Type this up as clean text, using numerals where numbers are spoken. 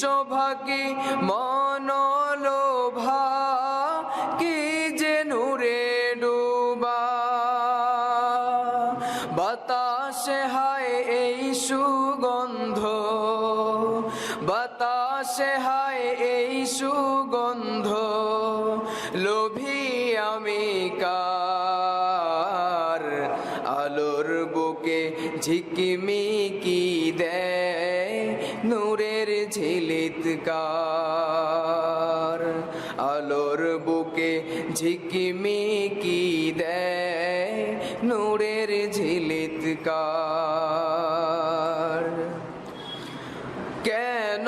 শোভা কি মনোলোভা, কি যে নূরে ডুবা। বাতাসে হায় এই সুগন্ধ, বাতাসে হায় এই সুগন্ধ, লোভী আমি কার। আলোর বুকে ঝিকিমিকি দেয় নূরের ঝিলিতকার। আলোর বুকে ঝিকিমিকি দেয় নূরের ঝিলিতকার। কেন